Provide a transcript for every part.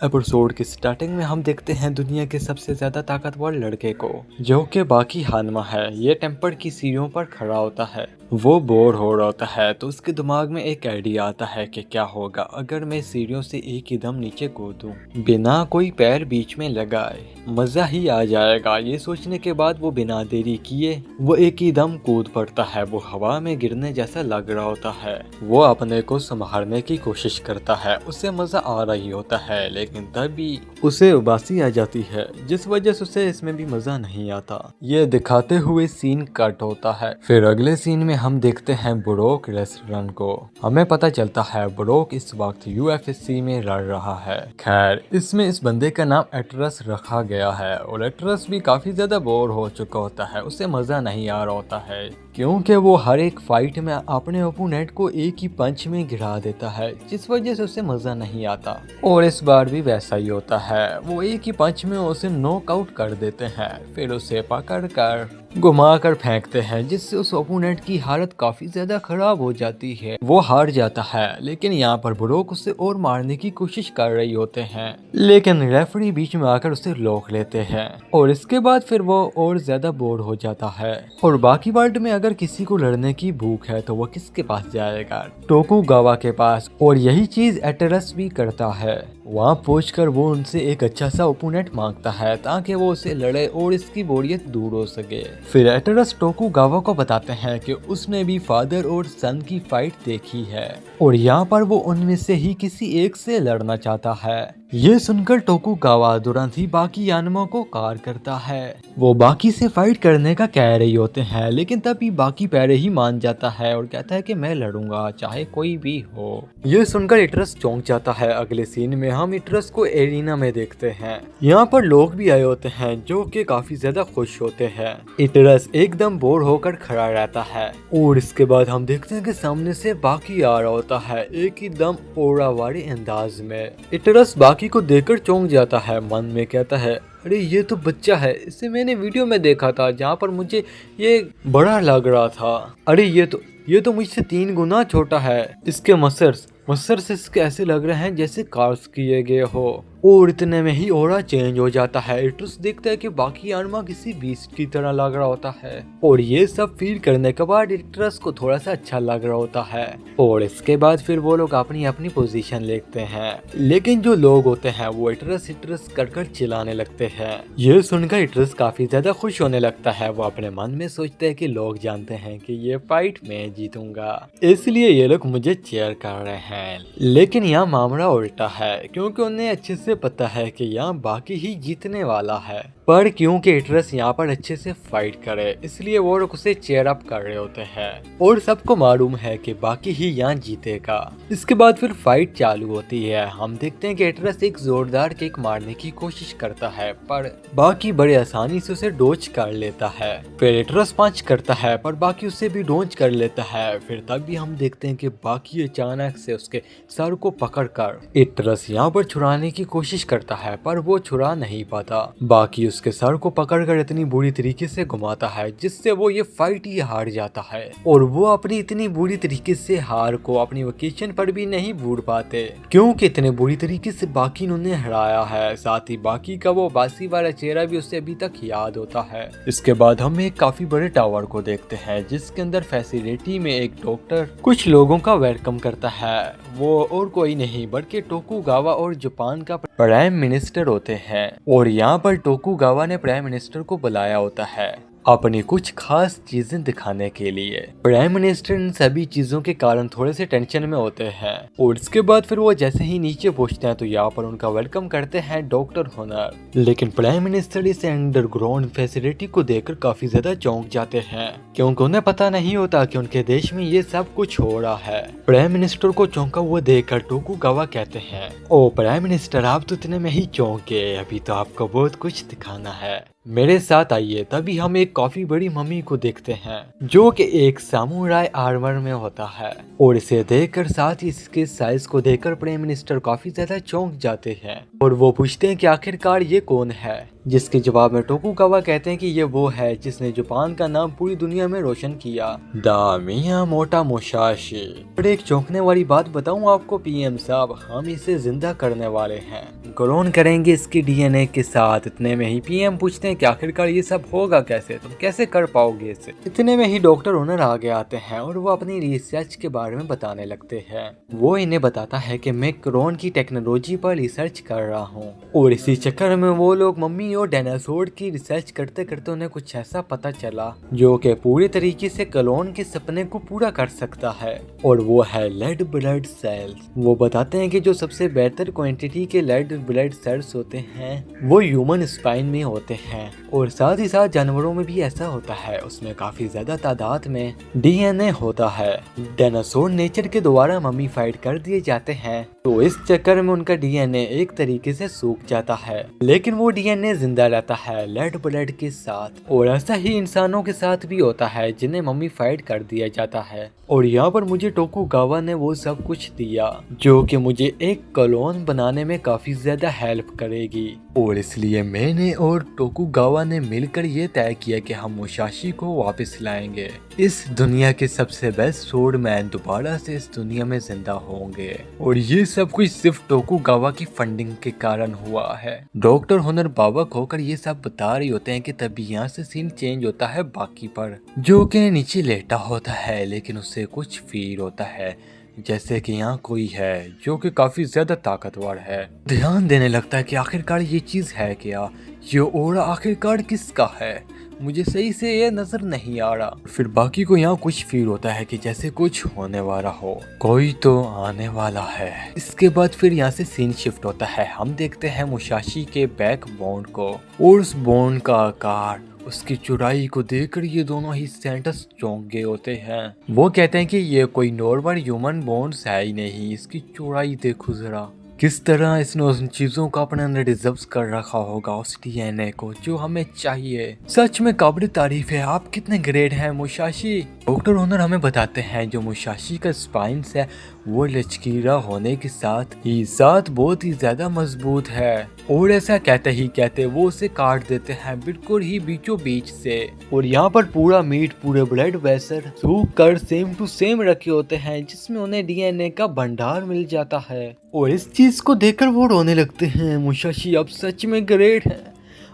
Episode की starting में हम देखते हैं दुनिया के सबसे ज्यादा ताकतवर लड़के को, जो कि बाकी हानमा है। ये टेम्पर की सीढ़ियों पर खड़ा होता है। वो बोर हो रहा होता है तो उसके दिमाग में एक आइडिया आता है कि क्या होगा अगर मैं सीढ़ियों से एक ही दम नीचे कूदूं बिना कोई पैर बीच में लगाए। मजा ही आ जाएगा। ये सोचने के बाद वो बिना देरी किए वो एक ही दम कूद पड़ता है। वो हवा में गिरने जैसा लग रहा होता है। वो अपने को संभालने की कोशिश करता है। उसे मजा आ रही होता है, लेकिन तभी उसे उबासी आ जाती है, जिस वजह से उसे इसमें भी मजा नहीं आता। ये दिखाते हुए सीन कट होता है। फिर अगले सीन में हम देखते हैं ब्रोक रेस्टोरेंट को। हमें पता चलता है ब्रोक इस वक्त यूएफसी में लड़ रहा है। खैर, इसमें इस बंदे का नाम एटरस रखा गया है और एटरस भी काफी ज्यादा बोर हो चुका होता है। उसे मजा नहीं आ रहा होता है, क्योंकि वो हर एक फाइट में अपने ओपोनेंट को एक ही पंच में गिरा देता है, जिस वजह से उसे मजा नहीं आता। और इस बार भी वैसा ही होता है। वो एक ही पंच में उसे नॉकआउट कर देते हैं, फिर उसे पकड़ कर घुमा कर फेंकते हैं, जिससे उस ओपोनेंट की हालत काफी ज्यादा खराब हो जाती है। वो हार जाता है, लेकिन यहाँ पर ब्रोक उसे और मारने की कोशिश कर रही होते हैं, लेकिन रेफरी बीच में आकर उसे रोक लेते हैं। और इसके बाद फिर वो और ज्यादा बोर हो जाता है। और बाकी वर्ल्ड में अगर किसी को लड़ने की भूख है तो वो किसके पास जाएगा? टोकुगावा के पास। और यही चीज एटरस भी करता है। वहाँ पहुंचकर वो उनसे एक अच्छा सा ओपोनेंट मांगता है ताकि वो उसे लड़े और इसकी बोरियत दूर हो सके। फिर एटरस टोकुगावा को बताते हैं कि उसने भी फादर और सन की फाइट देखी है और यहाँ पर वो उनमें से ही किसी एक से लड़ना चाहता है। ये सुनकर टोकुगावा तुरंत ही बाकी यानमा को कार करता है। वो बाकी से फाइट करने का कह रही होते हैं, लेकिन तभी बाकी पहले ही मान जाता है और कहता है कि मैं लड़ूंगा चाहे कोई भी हो। ये सुनकर इटरस चौंक जाता है। अगले सीन में हम इटरस को एरिना में देखते हैं। यहाँ पर लोग भी आए होते हैं जो कि काफी ज्यादा खुश होते हैं। इटरस एकदम बोर होकर खड़ा रहता है और इसके बाद हम देखते हैं कि सामने से बाकी आ रहा होता है एक ही दम ओरा वाले अंदाज में। इटरस बाकी को देखकर चौंक जाता है। मन में कहता है, अरे ये तो बच्चा है, इसे मैंने वीडियो में देखा था जहाँ पर मुझे ये बड़ा लग रहा था। अरे ये तो मुझसे 3 गुना छोटा है। इसके मसल्स इसके ऐसे लग रहे हैं जैसे कार्स किए गए हो। और इतने में ही ओरा चेंज हो जाता है। इटरस देखता है कि बाकी आनमा किसी बीस्ट की तरह लग रहा होता है और ये सब फील करने के बाद इटरस को थोड़ा सा अच्छा लग रहा होता है। और इसके बाद फिर वो लोग अपनी अपनी पोजीशन लेते हैं, लेकिन जो लोग होते हैं वो इटरस कर चिल्लाने लगते हैं। ये सुनकर इटरस काफी ज्यादा खुश होने लगता है। वो अपने मन में सोचते हैं कि लोग जानते हैं कि ये फाइट मैं जीतूंगा, इसलिए ये लोग मुझे चेयर कर रहे हैं। लेकिन यहाँ मामला उल्टा है, क्योंकि उन्हें अच्छे से पता है कि यहाँ बाकी ही जीतने वाला है। पर क्योंकि इटरस यहाँ पर अच्छे से फाइट करे, इसलिए वो लोग उसे चेयर अप कर रहे होते हैं और सबको मालूम है कि बाकी ही यहाँ जीतेगा। इसके बाद फिर फाइट चालू होती है। हम देखते हैं कि इटरस एक जोरदार किक मारने की कोशिश करता है, पर बाकी बड़े आसानी से उसे डोज कर लेता है। फिर इटरस पंच करता है, पर बाकी उसे भी डोज कर लेता है। फिर तब भी हम देखते हैं कि बाकी अचानक से उसके सर को पकड़कर इटरस यहाँ पर छुड़ाने की कोशिश करता है, पर वो छुड़ा नहीं पाता। बाकी उसके सर को पकड़कर इतनी बुरी तरीके से घुमाता है जिससे वो ये फाइट ही हार जाता है। और वो अपनी इतनी बुरी तरीके से हार को अपनी वेकेशन पर भी नहीं भूल पाते, क्योंकि इतने बुरी तरीके से बाकी ने उन्हें हराया है। साथ ही बाकी का वो बासी वाला चेहरा भी उसे अभी तक याद होता है। इसके बाद हम एक काफी बड़े टावर को देखते हैं, जिसके अंदर फैसिलिटी में एक डॉक्टर कुछ लोगों का वेलकम करता है। वो और कोई नहीं बल्कि टोकुगावा और जापान का प्राइम मिनिस्टर होते हैं। और यहाँ पर टोकुगावा ने प्राइम मिनिस्टर को बुलाया होता है अपनी कुछ खास चीजें दिखाने के लिए। प्राइम मिनिस्टर इन सभी चीजों के कारण थोड़े से टेंशन में होते हैं। और इसके बाद फिर वो जैसे ही नीचे पहुंचते हैं तो यहाँ पर उनका वेलकम करते हैं डॉक्टर होनर। लेकिन प्राइम मिनिस्टर इस अंडरग्राउंड फैसिलिटी को देखकर काफी ज्यादा चौंक जाते हैं, क्योंकि उन्हें पता नहीं होता कि उनके देश में ये सब कुछ हो रहा है। प्राइम मिनिस्टर को चौंका हुआ देखकर टोकुगावा कहते हैं, ओ प्राइम मिनिस्टर, आप तो इतने में ही चौंक गए, अभी तो आपको बहुत कुछ दिखाना है। मेरे साथ आइए। तभी हम एक काफी बड़ी मम्मी को देखते हैं जो कि एक सामुराई आर्मर में होता है, और इसे देखकर साथ ही इसके साइज को देखकर प्राइम मिनिस्टर काफी ज्यादा चौंक जाते हैं और वो पूछते हैं कि आखिरकार ये कौन है, जिसके जवाब में टोकुगावा कहते हैं कि ये वो है जिसने जापान का नाम पूरी दुनिया में रोशन किया, दा मियामोटो मुसाशी। और एक चौंकने वाली बात बताऊं आपको पीएम साहब, हम इसे जिंदा करने वाले हैं, क्लोन करेंगे इसके डीएनए के साथ। इतने में ही पीएम पूछते हैं कि आखिरकार ये सब होगा कैसे, तुम कैसे कर पाओगे इसे। इतने में ही डॉक्टर ओनर आगे आते हैं और वो अपनी रिसर्च के बारे में बताने लगते हैं। वो इन्हें बताता है कि मैं क्लोन की टेक्नोलॉजी पर रिसर्च कर रहा हूँ, और इसी चक्कर में वो लोग मम्मी और डायनासोर की रिसर्च करते करते उन्हें कुछ ऐसा पता चला जो कि पूरी तरीके से क्लोन के सपने को पूरा कर सकता है, और वो है रेड ब्लड सेल्स। वो बताते हैं कि जो सबसे बेहतर क्वांटिटी के रेड ब्लड सेल्स होते हैं वो ह्यूमन स्पाइन में होते हैं, और साथ ही साथ जानवरों में भी ऐसा होता है, उसमें काफी ज्यादा तादाद में डीएनए होता है। डायनासोर नेचर के द्वारा मम्मीफाइड कर दिए जाते हैं, तो इस चक्कर में उनका डीएनए एक तरीके से सूख जाता है, लेकिन वो डीएनए जिंदा रहता है रेड ब्लड के साथ। और ऐसा ही इंसानों के साथ भी होता है जिन्हें मम्मीफाइड कर दिया जाता है। और यहाँ पर मुझे टोकुगावा ने वो सब कुछ दिया जो कि मुझे एक क्लोन बनाने में काफी ज्यादा हेल्प करेगी, और इसलिए मैंने और टोकुगावा ने मिलकर ये तय किया कि हम मुसाशी को वापस लाएंगे। इस दुनिया के सबसे बेस्ट स्वॉर्डमैन दोबारा से इस दुनिया में जिंदा होंगे, और ये सब कुछ सिर्फ टोकुगावा की फंडिंग के कारण हुआ है। डॉक्टर होनर बाबक होकर ये सब बता रही होते हैं कि तभी यहाँ से सीन चेंज होता है बाकी पर, जो कि नीचे लेटा होता है, लेकिन उससे कुछ फील होता है जैसे कि यहाँ कोई है जो कि काफी ज्यादा ताकतवर है। ध्यान देने लगता है कि आखिरकार ये चीज है क्या, ये ओरा आखिरकार किसका है, मुझे सही से ये नजर नहीं आ रहा। फिर बाकी को यहाँ कुछ फील होता है कि जैसे कुछ होने वाला हो, कोई तो आने वाला है। इसके बाद फिर यहाँ से सीन शिफ्ट होता है। हम देखते हैं मुसाशी के बैक बोन को, और उस बोन का आकार, उसकी चौड़ाई को देखकर ये दोनों ही साइंटिस्ट चौंक गए होते हैं। वो कहते हैं कि ये कोई नॉर्मल ह्यूमन बोन्स है ही नहीं, इसकी चौड़ाई देखो जरा, किस तरह इसने उन चीजों को अपने अंदर रिजर्व कर रखा होगा, उस डीएनए को जो हमें चाहिए। सच में काबिल तारीफ है, आप कितने ग्रेट हैं मुसाशी। डॉक्टर ओनर हमें बताते हैं जो मुसाशी का स्पाइन्स है वो लचकीला होने के साथ ही साथ बहुत ही ज्यादा मजबूत है, और ऐसा कहते ही कहते वो उसे काट देते हैं बिल्कुल ही बीचों बीच से। और यहाँ पर पूरा मीट, पूरे ब्लड वेसल सूख कर सेम टू सेम रखे होते हैं, जिसमें उन्हें डीएनए का भंडार मिल जाता है। और इस चीज को देखकर वो रोने लगते हैं। मुसाशी आप सच में ग्रेट हैं,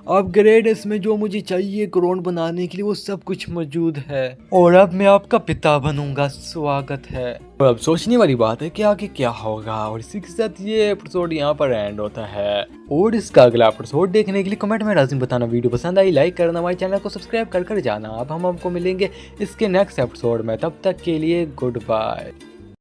आप ग्रेट, इसमें जो मुझे चाहिए क्लोन बनाने के लिए वो सब कुछ मौजूद है, और अब मैं आपका पिता बनूंगा, स्वागत है। और अब सोचने वाली बात है कि आगे क्या होगा, और इसी के साथ ये एपिसोड यहाँ पर एंड होता है। और इसका अगला एपिसोड देखने के लिए कमेंट में लाजिम बताना, वीडियो पसंद आई लाइक करना, हमारे चैनल को सब्सक्राइब कर जाना। अब हम आपको मिलेंगे इसके नेक्स्ट एपिसोड में, तब तक के लिए गुड बाय।